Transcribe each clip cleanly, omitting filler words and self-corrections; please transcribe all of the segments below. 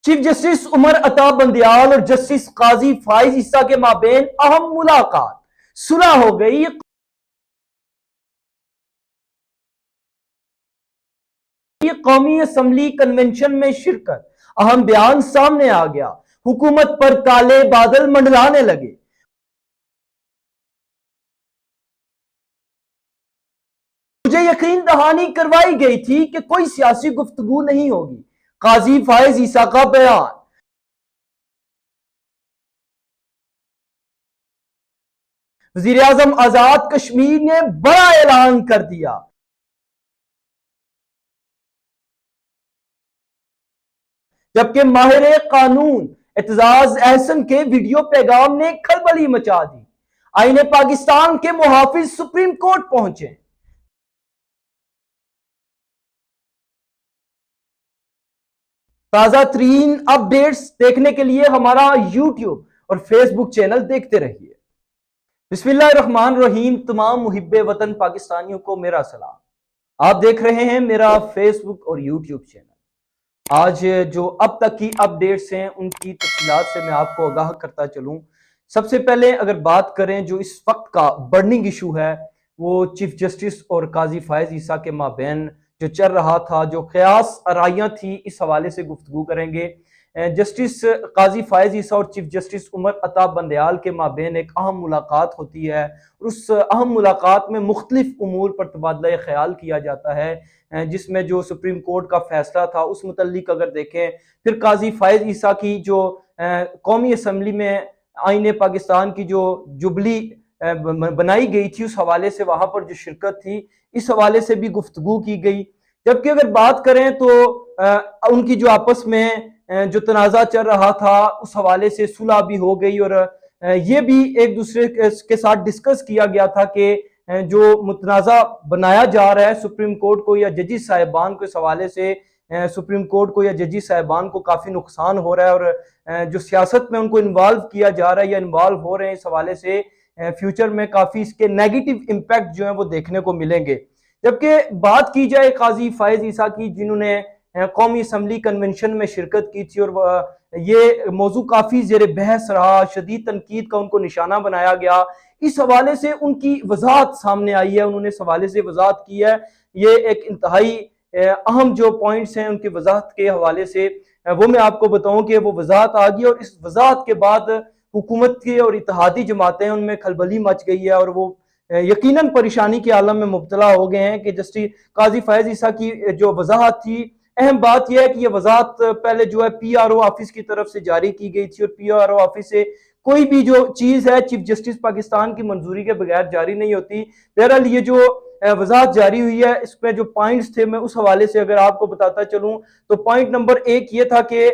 Chief justice Umar Ata Bandial और justice काजी फाइज ईसा के माबेन अहम मुलाकात, सुलह हो गई। कौमी असम्बली कन्वेंशन में शिरकत, अहम बयान सामने आ गया। हुकूमत पर काले बादल मंडराने लगे। मुझे यकीन दहानी करवाई गई थी कि कोई सियासी गुफ्तगू नहीं होगी। काजी फाइज ईसा का बयान। वजीर आजम आजाद कश्मीर ने बड़ा ऐलान कर दिया। जबकि माहिर कानून एतजाज एहसन के वीडियो पैगाम ने खलबली मचा दी। आईने पाकिस्तान के मुहाफिज सुप्रीम कोर्ट पहुंचे। ताजा तरीन अपडेट्स देखने के लिए हमारा यूट्यूब और फेसबुक चैनल देखते रहिए। बिस्मिल्लाहिर्रहमानिर्रहीम। तमाम मुहिब्बे वतन पाकिस्तानियों को मेरा सलाम। आप देख रहे हैं मेरा फेसबुक और यूट्यूब चैनल। आज जो अब तक की अपडेट्स हैं उनकी तफसीलात से मैं आपको आगाह करता चलूं। सबसे पहले अगर बात करें जो इस वक्त का बर्निंग इशू है वो चीफ जस्टिस और काजी फाइज ईसा के माबैन जो चल रहा था, जो क़यास आराइयाँ थी, इस हवाले से गुफ्तगू करेंगे। जस्टिस काजी फाइज ईसा और चीफ जस्टिस उमर अता बंदियाल के माबैन एक अहम मुलाकात होती है और उस अहम मुलाकात में मुख्तलिफ उमूर पर तबादला ख्याल किया जाता है, जिसमें जो सुप्रीम कोर्ट का फैसला था उस मुतल्लिक अगर देखें, फिर काजी फाइज ईसा की जो कौमी असम्बली में आईने पाकिस्तान की जो जुबली बनाई गई थी उस हवाले से वहां पर जो शिरकत थी, इस हवाले से भी गुफ्तगू की गई। जबकि अगर बात करें तो उनकी जो आपस में जो तनाज़ा चल रहा था उस हवाले से सुलह भी हो गई और ये भी एक दूसरे के साथ डिस्कस किया गया था कि जो मुतनाज़ा बनाया जा रहा है सुप्रीम कोर्ट को या जजेस साहिबान को, इस हवाले से सुप्रीम कोर्ट को या जजेस साहिबान को काफ़ी नुकसान हो रहा है और जो सियासत में उनको इन्वॉल्व किया जा रहा है या इन्वॉल्व हो रहे हैं, इस हवाले से फ्यूचर में काफ़ी इसके नेगेटिव इम्पैक्ट जो है वो देखने को मिलेंगे। जबकि बात की जाए काजी फाइज ईसा की, जिन्होंने कौमी असम्बली कन्वेंशन में शिरकत की थी और ये मौजू काफ़ी ज़ेर बहस रहा, शदीद तनकीद का उनको निशाना बनाया गया। इस हवाले से उनकी वजाहत सामने आई है, उन्होंने इस हवाले से वजाहत की है। ये एक इंतहाई अहम जो पॉइंट्स हैं उनकी वजाहत के हवाले से वो मैं आपको बताऊं कि वो वजाहत आ गई और इस वजाहत के बाद हुकूमत की और इत्तेहादी जमातें उनमें खलबली मच गई है और वो यकीनन परेशानी के आलम में मुब्तला हो गए हैं कि जस्टिस काजी फाइज ईसा की जो वजाहत थी, अहम बात यह है कि यह वजाहत पहले जो है PRO ऑफिस की तरफ से जारी की गई थी और PRO ऑफिस से कोई भी जो चीज है चीफ जस्टिस पाकिस्तान की मंजूरी के बगैर जारी नहीं होती। बहरहाल ये जो वजाहत जारी हुई है इसमें जो पॉइंट्स थे मैं उस हवाले से अगर आपको बताता चलूं तो पॉइंट नंबर 1 ये था कि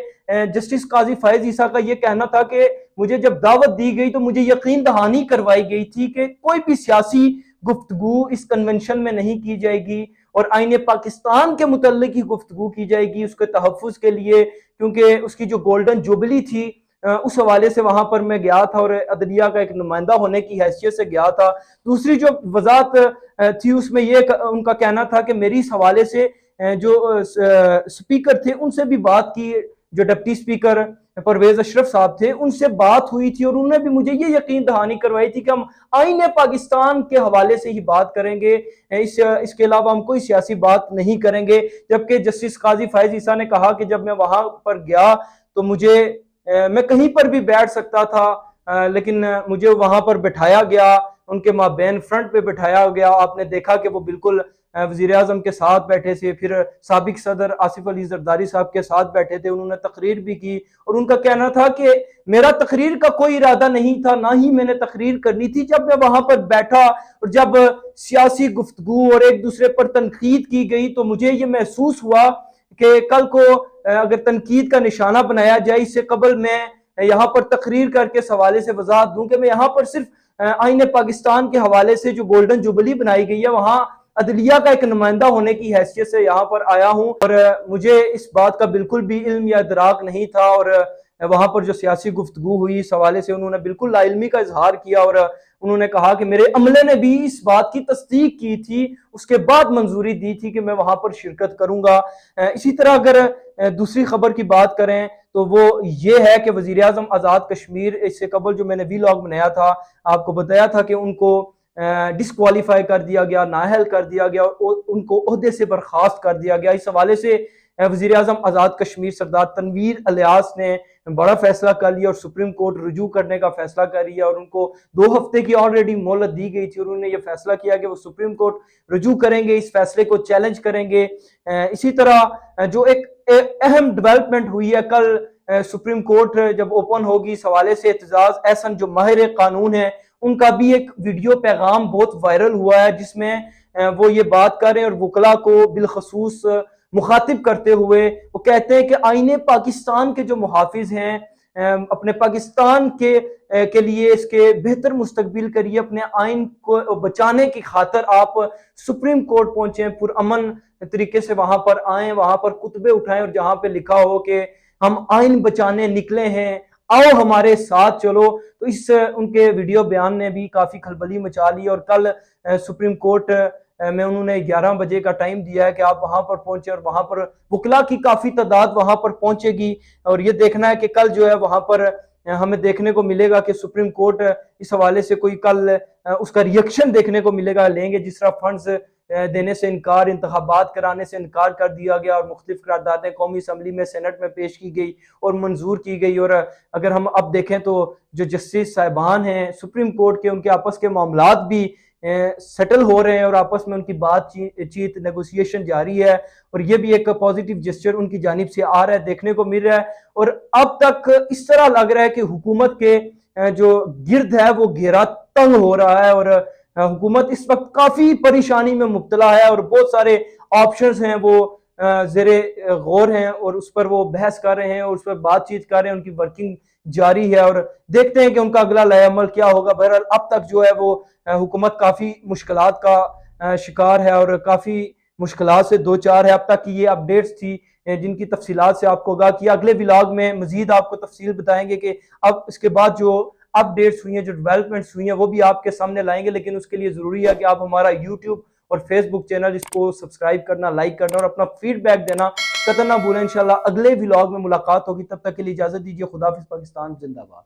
जस्टिस काजी फाइज ईसा का ये कहना था कि मुझे जब दावत दी गई तो मुझे यकीन दहानी करवाई गई थी कि कोई भी सियासी गुफ्तगू इस कन्वेंशन में नहीं की जाएगी और आईने पाकिस्तान के मुतल्लिक ही गुफ्तगू की जाएगी उसके तहफ़्फ़ुज़ के लिए, क्योंकि उसकी जो गोल्डन जुबली थी उस हवाले से वहां पर मैं गया था और अदलिया का एक नुमाइंदा होने की हैसियत से गया था। दूसरी जो वजाहत थी उसमें ये उनका कहना था कि मेरी इस हवाले से जो स्पीकर थे उनसे भी बात की, जो डिप्टी स्पीकर परवेज अशरफ साहब थे उनसे बात हुई थी और उन्होंने भी मुझे ये यकीन दहानी करवाई थी कि हम आईने पाकिस्तान के हवाले से ही बात करेंगे, इसके अलावा हम कोई सियासी बात नहीं करेंगे। जबकि जस्टिस काजी फाइज ईसा ने कहा कि जब मैं वहां पर गया तो मुझे मैं कहीं पर भी बैठ सकता था, लेकिन मुझे वहां पर बिठाया गया, उनके माबैन फ्रंट पे बिठाया गया। आपने देखा कि वो बिल्कुल वजीर आजम के साथ बैठे थे, फिर साबिक सदर आसिफ अली जरदारी साहब के साथ बैठे थे, उन्होंने तकरीर भी की और उनका कहना था कि मेरा तकरीर का कोई इरादा नहीं था, ना ही मैंने तकरीर करनी थी। जब मैं वहां पर बैठा और जब सियासी गुफ्तगू और एक दूसरे पर तनकीद की गई तो मुझे ये महसूस हुआ कि कल को अगर तनकीद का निशाना बनाया जाए, इससे कबल मैं यहाँ पर तकरीर करके इस हवाले से वजाहत दूं कि मैं यहाँ पर सिर्फ आईने पाकिस्तान के हवाले से जो गोल्डन जुबली बनाई गई है वहां अदलिया का एक नुमाइंदा होने की हैसियत से यहाँ पर आया हूँ और मुझे इस बात का बिल्कुल भी इल्म या इदराक नहीं था और वहां पर जो सियासी गुफ्तगू हुई इस हवाले से उन्होंने बिल्कुल लाइल्मी का इजहार किया और उन्होंने कहा कि मेरे अमले ने भी इस बात की तस्दीक की थी, उसके बाद मंजूरी दी थी कि मैं वहां पर शिरकत करूंगा। इसी तरह अगर दूसरी खबर की बात करें तो वो ये है कि वजीर आजम आज़ाद कश्मीर, इससे कबल जो मैंने वीलॉग बनाया था आपको बताया था कि उनको डिस्क्वालीफाई कर दिया गया, नाअहल कर दिया गया और उनको ओहदे से बर्खास्त कर दिया गया। इस हवाले से वजीर आजम आज़ाद कश्मीर सरदार तनवीर अलियास ने बड़ा फैसला कर लिया और सुप्रीम कोर्ट रुजू करने का फैसला कर लिया और उनको 2 हफ्ते की ऑलरेडी मोहलत दी गई थी और उन्होंने ये फैसला किया कि वो सुप्रीम कोर्ट रुजू करेंगे, इस फैसले को चैलेंज करेंगे। इसी तरह जो एक अहम डेवलपमेंट हुई है, कल सुप्रीम कोर्ट जब ओपन होगी इस हवाले से एतजाज एहसन जो माहिर कानून है उनका भी एक वीडियो पैगाम बहुत वायरल हुआ है जिसमें वो ये बात कर रहे हैं और वकला को बिलखसूस मुखातिब करते हुए वो कहते हैं कि आईने पाकिस्तान के जो मुहाफिज हैं अपने पाकिस्तान के लिए इसके बेहतर मुस्तकबिल के लिए अपने आइन को बचाने की खातर आप सुप्रीम कोर्ट पहुंचे, पुरअमन तरीके से वहां पर आए, वहां पर कुतबे उठाएं और जहां पे लिखा हो कि हम आइन बचाने निकले हैं, आओ हमारे साथ चलो। तो इस उनके वीडियो बयान ने भी काफी खलबली मचा ली और कल सुप्रीम कोर्ट में उन्होंने 11 बजे का टाइम दिया है कि आप वहां पर पहुंचे और वहां पर वकला की काफी तादाद वहां पर पहुंचेगी और ये देखना है कि कल जो है वहां पर हमें देखने को मिलेगा कि सुप्रीम कोर्ट इस हवाले से कोई कल उसका रिएक्शन देखने को मिलेगा। लेंगे जिस तरह फंड्स देने से इनकार, इंतखाबात कराने से इनकार कर दिया गया और मुख्तलिफ करारदादें कौमी असम्बली में सेनेट में पेश की गई और मंजूर की गई। और अगर हम अब देखें तो जो जस्टिस साहिबान हैं सुप्रीम कोर्ट के, उनके आपस के मामलात भी सेटल हो रहे हैं और आपस में उनकी बातचीत नेगोशिएशन जारी है और ये भी एक पॉजिटिव जेस्चर उनकी जानिब से आ रहा है, देखने को मिल रहा है। और अब तक इस तरह लग रहा है कि हुकूमत के जो गिर्द है वो घेरा तंग हो रहा है और हुकूमत इस वक्त काफी परेशानी में मुब्तला है और बहुत सारे ऑप्शंस हैं वो जेरे गौर हैं और उस पर वो बहस कर रहे हैं और उस पर बातचीत कर रहे हैं, उनकी वर्किंग जारी है और देखते हैं कि उनका अगला लाएअमल क्या होगा। बहरहाल अब तक जो है वो हुकूमत काफी मुश्किलात का शिकार है और काफी मुश्किलात से दो चार है। अब तक की ये अपडेट्स थी जिनकी तफसीलात से आपको आगाह किया। अगले व्लॉग में मजीद आपको तफसील बताएंगे कि अब इसके बाद जो अपडेट्स हुई हैं, जो डेवलपमेंट्स हुई हैं वो भी आपके सामने लाएंगे, लेकिन उसके लिए जरूरी है कि आप हमारा यूट्यूब और फेसबुक चैनल इसको सब्सक्राइब करना, लाइक करना और अपना फीडबैक देना कतई ना भूलें। इंशाल्लाह अगले व्लॉग में मुलाकात होगी, तब तक के लिए इजाजत दीजिए। खुदाफिज। पाकिस्तान जिंदाबाद।